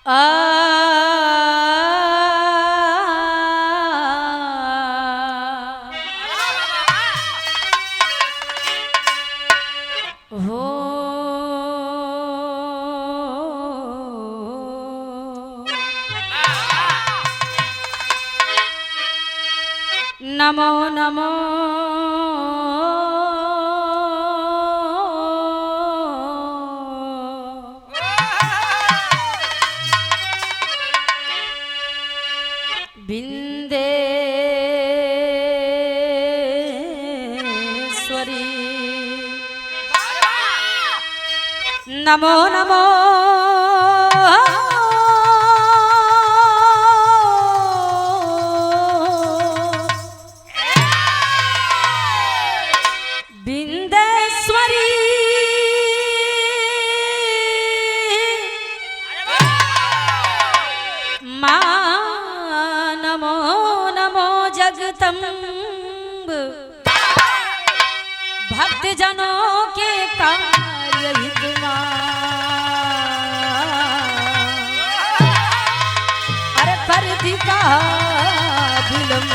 हो नमो नमो बिंदेश्वरी नमो नमो बिंदेश्वरी मां नमो नमो जगदम्ब भक्त जनों के कार्य हितमा अरे कर दिखा विलंब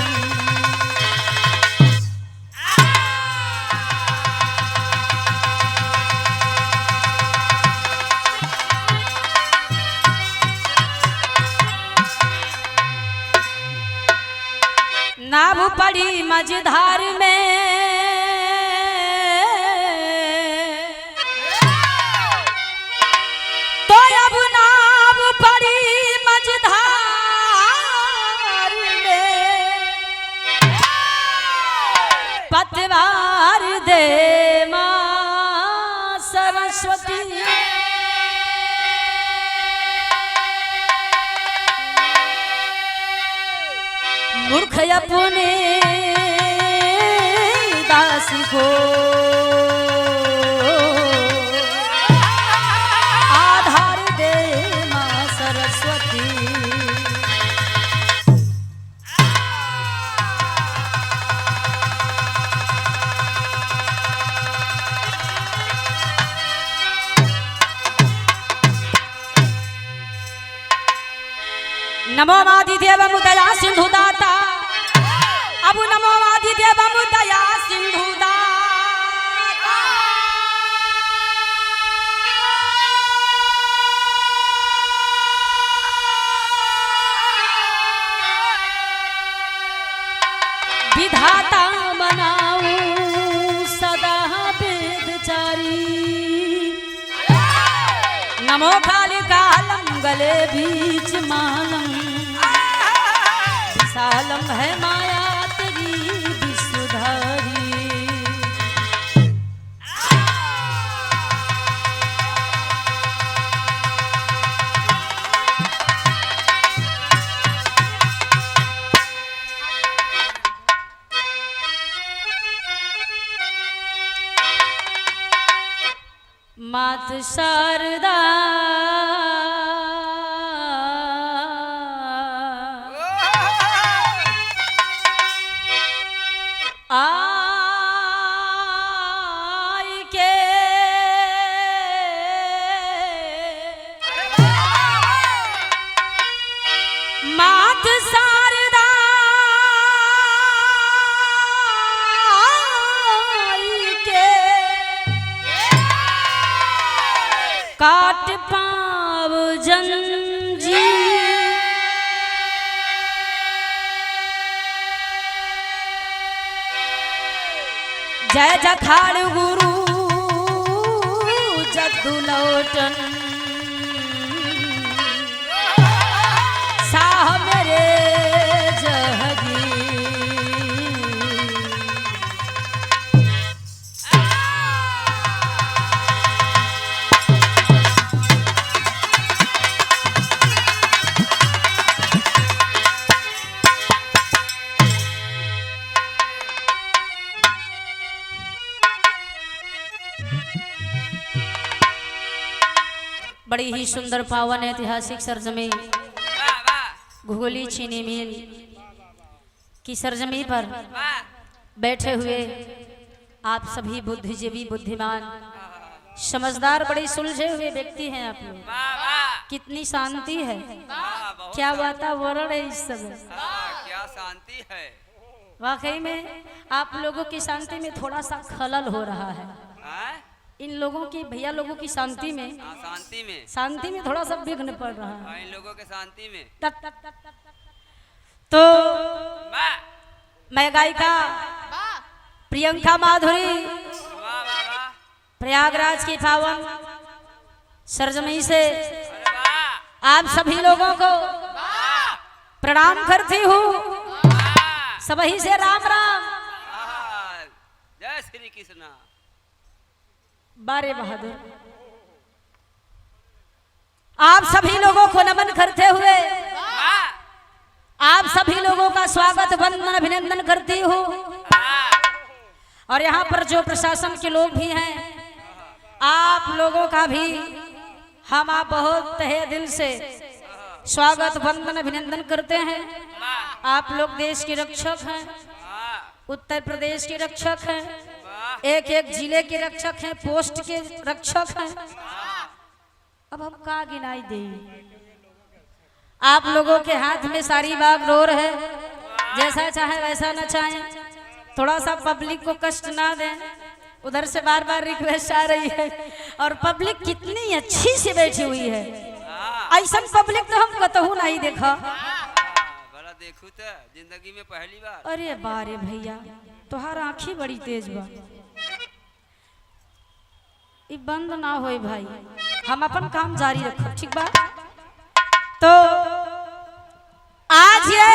नाव पड़ी मझधार में तो अब नाव पड़ी मझधार में पतवार दे मां सरस्वती मूर्ख अपने दासी को आधार दे मां सरस्वती नमो आदिदेव मुदया सिंधु दाता अब नमो आदिदेव मुदया सिंधु दाता विधाता बनाऊं सदा वेदचारी नमो काली कालम गले बीच मालम सालम है माया तेरी विश्वधारी मात शारदा आई के मात शारदा आई के काट पाव जंजी जय जखाड़ गुरु जद्दू लौटन साह मेरे जहगी बड़ी ही सुंदर पावन ऐतिहासिक सरजमी घुगली चीनी मिल की सरजमी पर बैठे हुए आप सभी बुद्धिजीवी बुद्धिमान समझदार बड़े सुलझे हुए व्यक्ति हैं आप लोग। कितनी शांति है, बहुत क्या वातावरण है इस समय। क्या शांति है। वाकई में आप लोगों की शांति में थोड़ा सा खलल हो रहा है। इन लोगों की, भैया लोगों की शांति में, शांति में थोड़ा सा विघ्न पड़ रहा है इन लोगों के शांति में। तो मैं गायिका प्रियंका माधुरी प्रयागराज की पावन सरजमी से आप सभी लोगों को प्रणाम करती हूँ। सभी से राम राम, जय श्री कृष्ण। बारे बहादुर, आप सभी लोगों को नमन करते हुए आप सभी लोगों का स्वागत वंदन अभिनंदन करती हूँ। और यहाँ पर जो प्रशासन के लोग भी हैं, आप लोगों का भी हम आप बहुत तहे दिल से स्वागत वंदन अभिनंदन करते हैं। आप लोग देश के रक्षक हैं, उत्तर प्रदेश के रक्षक हैं, एक एक जिले के रक्षक हैं, पोस्ट के रक्षक हैं। अब हम का गिनाई दें। आप लोगों के हाथ में सारी बागडोर है, जैसा चाहे वैसा न चाहे। थोड़ा सा पब्लिक को कष्ट ना दें, उधर से बार बार रिक्वेस्ट आ रही है। और पब्लिक कितनी अच्छी से बैठी हुई है, ऐसा पब्लिक तो हम कतहू नहीं देखा। बड़ा देखू तो जिंदगी में पहली बार। अरे बारे भैया, तुहार आँखें बड़ी तेज बा, ये बंद ना होए भाई, हम अपन काम जारी रखो, ठीक बा। तो आज ये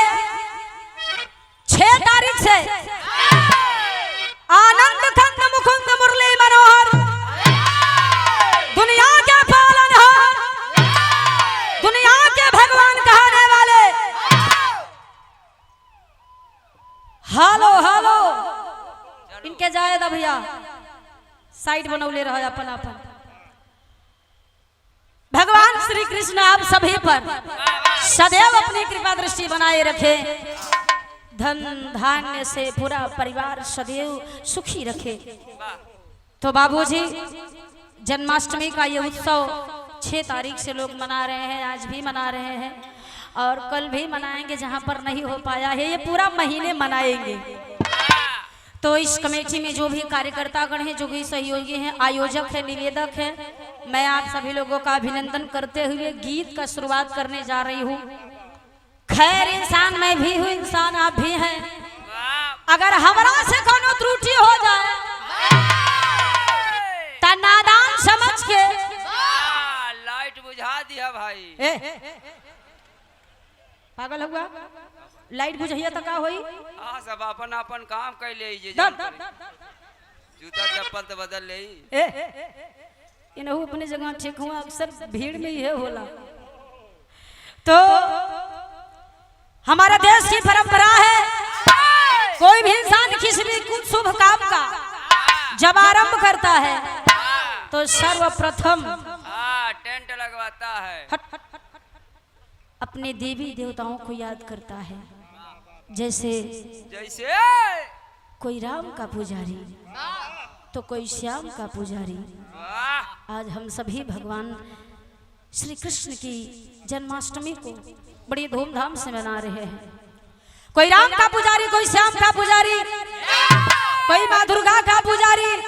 6 तारीख से आनंद कंद मुकुंद मुरली मनोहर दुनिया के पालनहार, दुनिया के भगवान कहने वाले, हालो हालो इनके जायदा भैया साइड बनौले रहा अपन अपन। भगवान श्री कृष्ण आप सभी पर सदैव अपनी कृपा दृष्टि बनाए रखे, धन धान्य से पूरा परिवार सदैव सुखी रखे। तो बाबूजी, जन्माष्टमी का ये उत्सव 6 तारीख से लोग मना रहे हैं, आज भी मना रहे हैं और कल भी मनाएंगे। जहां पर नहीं हो पाया है, ये पूरा महीने मनाएंगे। तो इस कमेटी में जो भी कार्यकर्ता गण हैं, जो भी सहयोगी हैं, आयोजक है, निवेदक है, मैं आप सभी लोगों का अभिनंदन करते हुए गीत का शुरुआत करने जा रही हूँ। खैर इंसान मैं भी हूँ, इंसान आप भी हैं। अगर हमरा से कोनो त्रुटि हो जाए तो नादान समझ के लाइट बुझा दिया भाई। पागल हुआ, लाइट बुझिया तो का होई। सब अपन अपन काम कर ले, जूता चप्पल तो बदल ले। इन्हों अपने जगह ठीक हुआ, अक्सर भीड़ में ये होला। तो हमारा देश की परंपरा है, कोई भी इंसान किसी भी कुछ शुभ काम का जब आरंभ करता है तो सर्वप्रथम टेंट लगवाता है, अपने देवी देवताओं को याद करता है। जैसे कोई राम का पुजारी तो कोई श्याम का पुजारी। आज हम सभी भगवान श्री कृष्ण की जन्माष्टमी को बड़ी धूमधाम से मना रहे हैं। कोई राम का पुजारी, कोई श्याम का पुजारी, कोई माँ दुर्गा का पुजारी,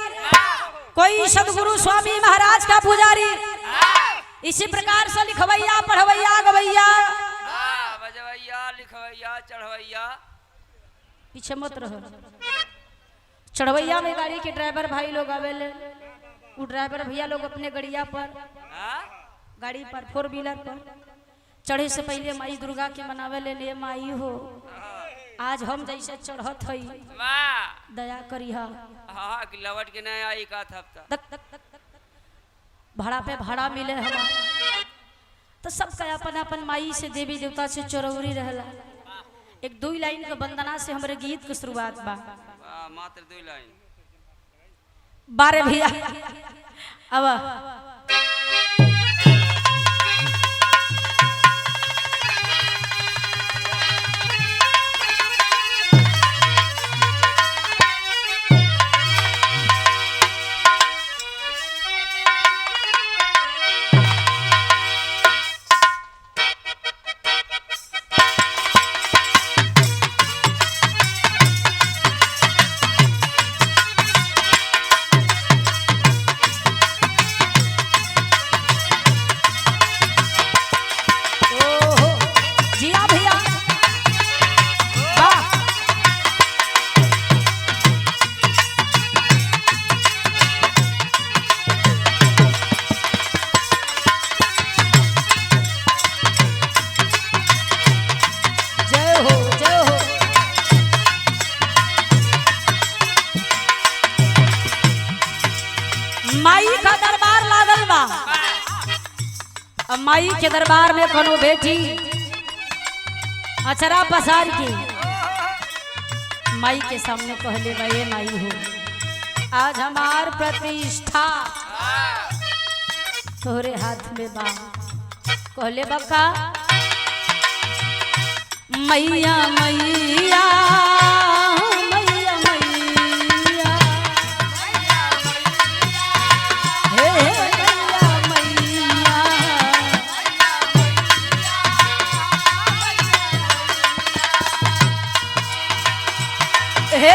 कोई सदगुरु स्वामी महाराज का पुजारी। इसी प्रकार से लिखवैया, पढ़वैया, गवैया, बजवैया, लिखवैया, चढ़वैया, पीछे मत रहो। चढ़वैया में गाड़ी के ड्राइवर भाई लोग आवेले, वो ड्राइवर भैया लोग अपने गड़िया पर, गाड़ी पर, 4 व्हीलर पर चढ़े से पहले माई दुर्गा के मनावे ले माई हो, आज हम जैसे चढ़त हई दया करिहा। लवट के नहीं आई का था, भाड़ा पे भाड़ा मिले हम तो सबका अपन अपन माई से, देवी देवता से चोरौरी रहला। एक 2 लाइन के वंदना से हमारे गीत की शुरुआत बा। मात्र 2 लाइन। बारे भैया अब माई के दरबार में कोनो बेटी अचरा पसार की माई के सामने कहले बा ये माई हो आज हमार प्रतिष्ठा तोहरे हाथ में बा। कहले बका मैया मैया मैया मैया हे मैया मैया हे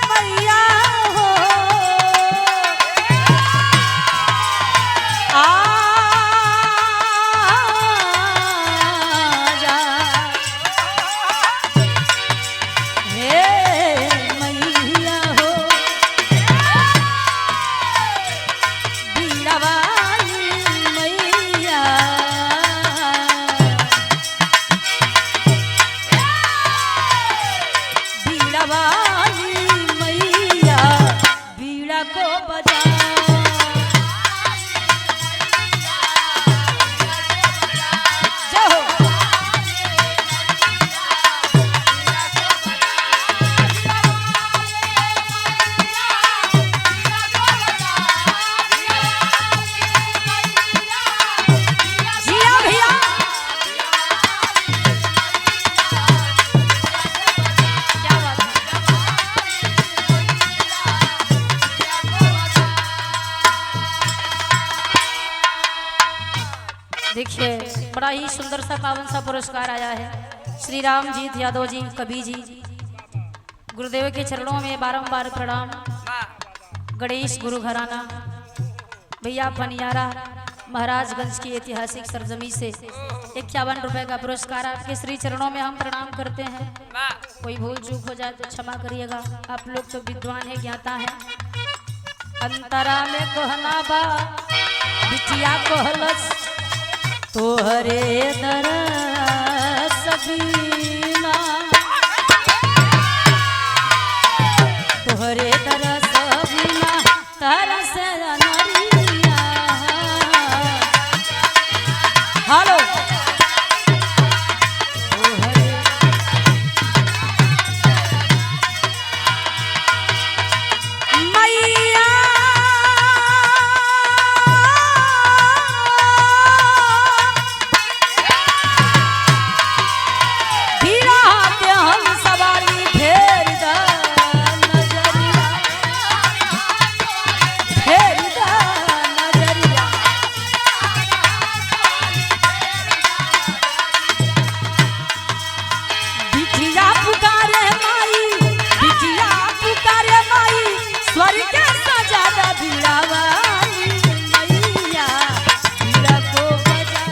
मैया हो आजा हे मैया हो बीड़ा वाली मैया बीड़ा वाली मैया बीड़ा को बजा जय हो जिया भैया क्या बात है। देखिए बड़ा ही सुंदर सा पावन सा पुरस्कार आया है। श्री राम जी यादव जी कवि जी गुरुदेव के चरणों में बारंबार प्रणाम। गणेश गुरु घराना भैया पनियारा महाराजगंज की ऐतिहासिक सरजमी से 51 रुपए का पुरस्कार आपके श्री चरणों में हम प्रणाम करते हैं। कोई भूल चूक हो जाए तो क्षमा करिएगा, आप लोग तो विद्वान है ज्ञाता है। अंतरा में कहना बा बिटिया कहलस तोहरे दरस बीना तोहरे दरस बीना तरस नरिया। हेलो तोहरे मैया भीड़ा के हम सवारी फेर दा नजरिया फेर दा नजरिया। बिटिया पुकारे माई बिटिया पुकारे माई स्वर्ग के सजादा बीड़ा वाली मैया बीड़ा को बजा।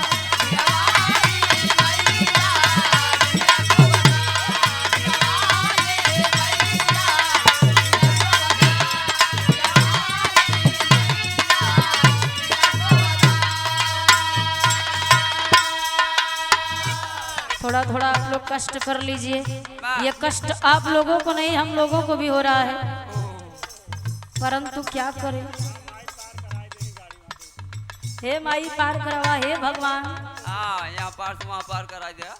थोड़ा थोड़ा आप लोग कष्ट कर लीजिए, ये कष्ट आप लोगों को नहीं हम लोगों को भी हो रहा है, परंतु क्या करें। हे माई पार करवा हे भगवान। यहाँ पार से वहाँ पार करा दिया।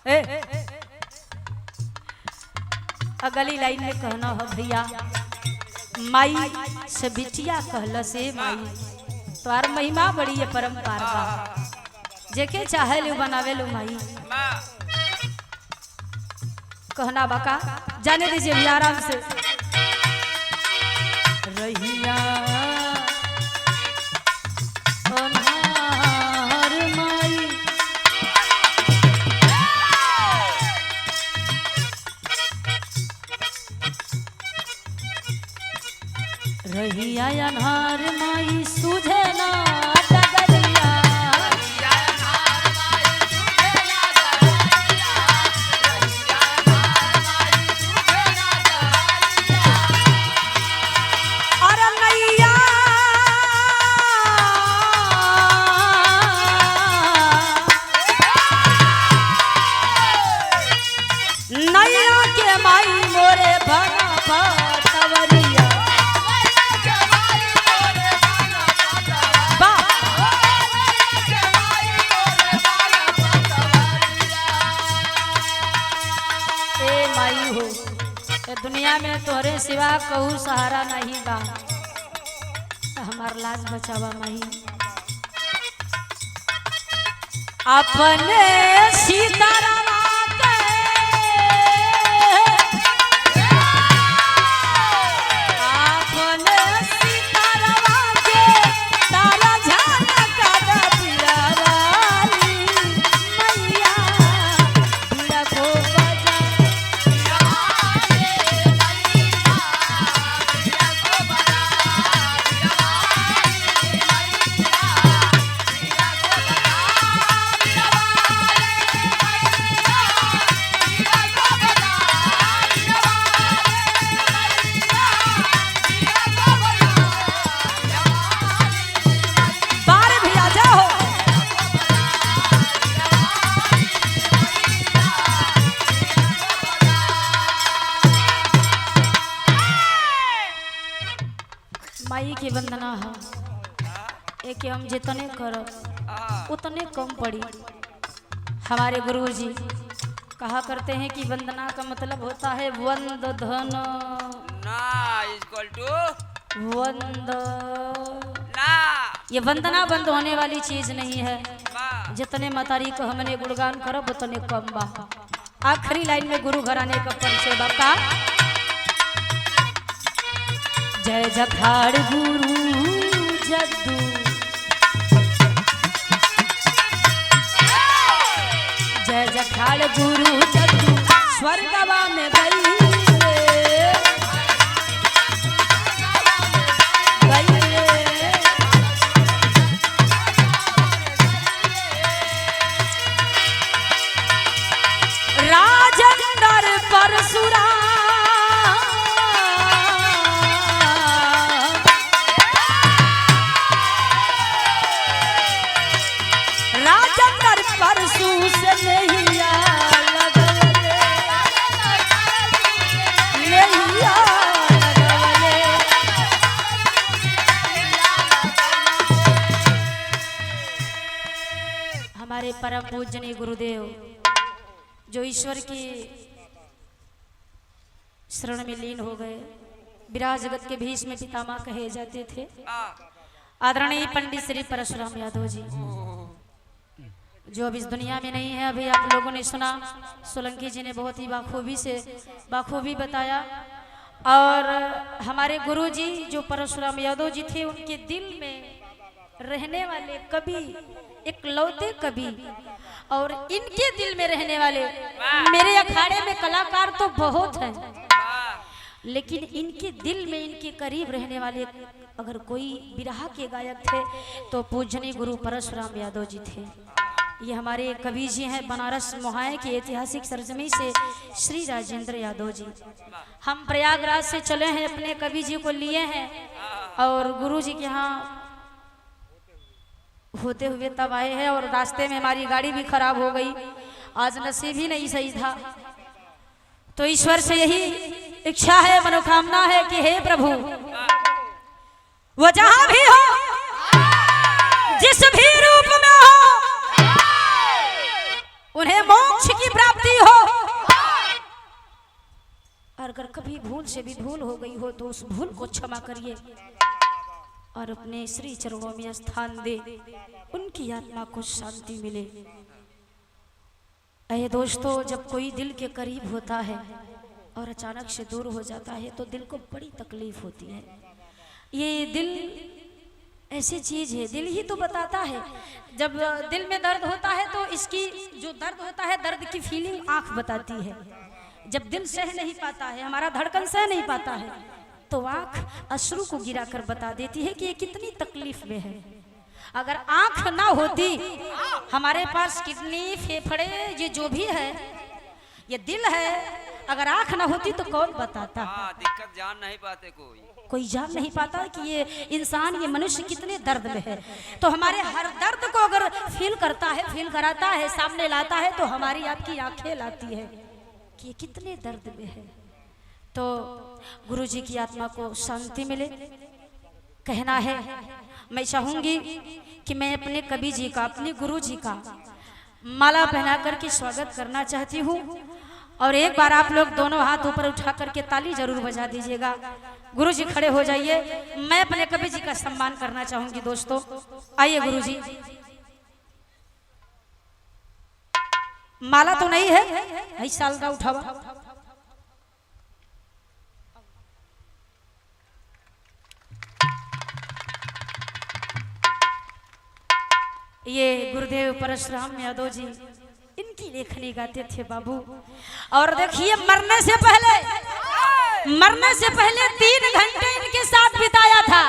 अगली लाइन में कहना हो भैया माई से बिटिया कहल से माई तोर महिमा बड़ी है परम्पार बा जेके चाहे लो बनावे लो माई। कहना बाका जाने दीजिए भी आराम से। रहिया अनहार माई रहिया अनहार माई सूझे ना डगरिया। अरे नैया नैया के माई मोरे भगा पतवरिया। ये दुनिया में तोहरे सिवा कहू सहारा नहीं बा, हमार लाज बचावा माही। अपने सीताराम के अपने सीताराम के तारा झलका दिया वाली मैया बिड़ा को बजा बारे भी आ जाओ। माई की वंदना है एक हम जितने करब उतने कम पड़ी। हमारे गुरुजी कहा करते हैं कि वंदना का मतलब होता है वंद धन ना इक्वल टू वंद। ना ये वंदना बंद होने वाली चीज नहीं है। बा जितने मतारी को हमने गुणगान करब उतने कम बा। आखिरी लाइन में गुरु घराने का परिचय बता। जय जखाड़ गुरु जद्दू जय जखाड़ गुरु जद्दू स्वर्गवा में गई राजेंद्र परशुराम राजेंद्र परशु से नहीं हमारे परम पूजनीय गुरुदेव जो ईश्वर की शरण में लीन हो गए, विराज जगत के भीष्म पितामह कहे जाते थे, आदरणीय पंडित श्री परशुराम यादव जी जो अब इस दुनिया में नहीं है। अभी आप लोगों ने सुना, सोलंकी जी ने बहुत ही बाखूबी बताया। और हमारे गुरु जी जो परशुराम यादव जी थे, उनके दिल में रहने वाले कवि, इकलौते कवि, और इनके दिल में रहने वाले, मेरे अखाड़े में कलाकार तो बहुत हैं, लेकिन इनके दिल में इनके करीब रहने वाले अगर कोई बिरहा के गायक थे तो पूजनीय गुरु परशुराम यादव जी थे। ये हमारे कवि जी हैं, बनारस मोहाए की ऐतिहासिक सरजमी से श्री राजेंद्र यादव जी। हम प्रयागराज से चले हैं, अपने कवि जी को लिए हैं और गुरु जी के यहाँ होते हुए तब आए हैं। और रास्ते में हमारी गाड़ी भी खराब हो गई, आज नसीब ही नहीं सही था। तो ईश्वर से यही इच्छा है, मनोकामना है कि हे प्रभु वो जहां भी हो, जिस भी रूप में हो, उन्हें मोक्ष की प्राप्ति हो। और अगर कभी भूल से भी भूल हो गई हो तो उस भूल को क्षमा करिए और अपने श्री चरणों में स्थान दे, उनकी आत्मा को शांति मिले। अये दोस्तों, जब कोई दिल के करीब होता है और अचानक से दूर हो जाता है तो दिल को बड़ी तकलीफ होती है। ये दिल ऐसी चीज है, दिल ही तो बताता है। जब दिल में दर्द होता है तो इसकी जो दर्द होता है, दर्द की फीलिंग आंख बताती है। जब दिल सह नहीं पाता है, हमारा धड़कन सह नहीं पाता है, तो आंख अश्रु को गिराकर बता देती है कि ये कितनी तकलीफ में है। अगर आंख ना होती, हमारे पास किडनी, फेफड़े, ये जो भी है, ये दिल है, अगर आंख ना होती तो कौन बताता। दिक्कत जान नहीं पाते, कोई जान नहीं पाता कि ये इंसान, ये मनुष्य कितने दर्द में है। तो हमारे हर दर्द को अगर फील करता है, फील कराता है, सामने लाता है, तो हमारी आपकी आंखें लाती है कि ये कितने दर्द में है। तो गुरु जी की आत्मा को शांति मिले, कहना है। मैं चाहूंगी कि मैं अपने कवि जी का, अपने गुरु जी का माला पहना करके स्वागत करना चाहती हूँ। और एक बार आप लोग दोनों हाथ ऊपर उठा करके ताली जरूर बजा दीजिएगा। गुरुजी खड़े हो जाइए, मैं अपने कवि जी का सम्मान करना चाहूंगी दोस्तों। आइए गुरुजी। माला तो नहीं है, इस साल का उठावा। ये गुरुदेव परशुराम यादव जी, इनकी लेखनी गाते थे बाबू। और देखिए मरने से पहले 3 घंटे इनके साथ बिताया था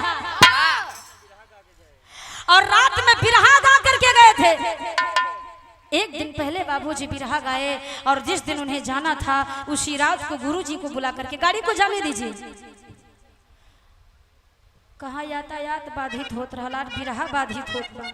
और रात में बिरहा गा करके गए थे। एक दिन पहले बाबूजी बिरहा गाए और जिस दिन उन्हें जाना था उसी रात को गुरुजी को बुला करके, गाड़ी को जाने दीजिए, कहाँ यातायात बाधित होत रहा, बिरहा बाधित होत रहा।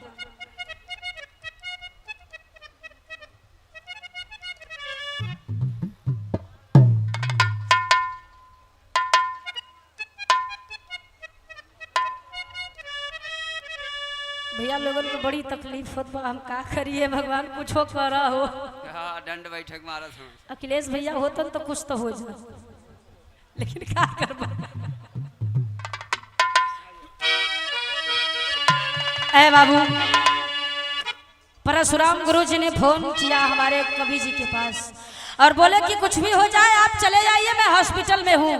भैया लोगों को बड़ी तकलीफ होत बा, हम का करिए, भगवान कुछो करा हो। हाँ, दंड बैठक मारत हूँ। अखिलेश भैया होतन तो कुछ तो हो जाए, लेकिन क्या करबा। ऐ बाबू, परशुराम गुरु जी ने फोन किया हमारे कवि जी के पास और बोले कि कुछ भी हो जाए आप चले जाइए, मैं हॉस्पिटल में हूँ।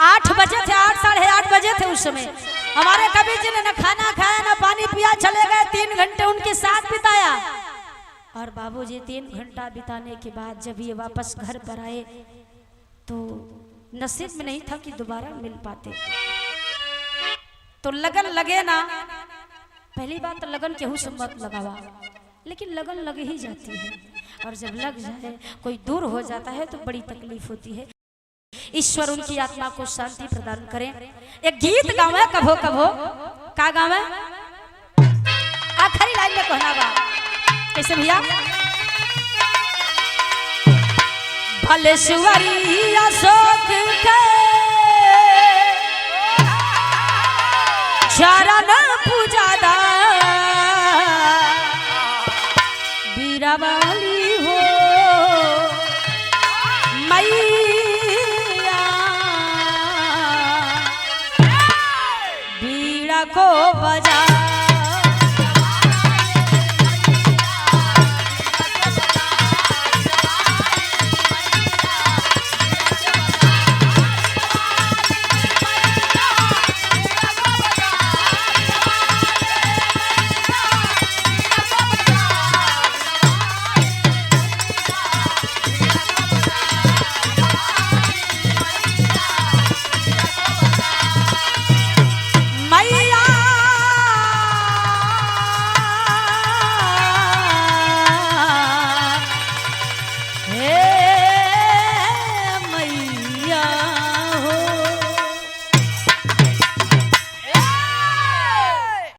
8 बजे थे, 8 साढ़े 8 बजे थे उस समय। हमारे कवि जी ने न खाना खाया न पानी पिया, चले गए। 3 घंटे उनके साथ बिताया और बाबूजी 3 घंटा बिताने के बाद जब ये वापस घर पर आए तो नसीब में नहीं था कि दोबारा मिल पाते। तो लगन लगे ना, पहली बात तो लगन केहू से मत लगावा, लेकिन लगन लग ही जाती है और जब लग जाए कोई दूर हो जाता है तो बड़ी तकलीफ होती है। ईश्वर उनकी आत्मा को शांति प्रदान करें। एक गीत गावे कभो कभो, का गावे, आखिरी लाइन में कहना बा कैसे भैया, भलेश्वरी अशोक के चरण पूजादा बीरावाली हो मैया, बीड़ा को बजा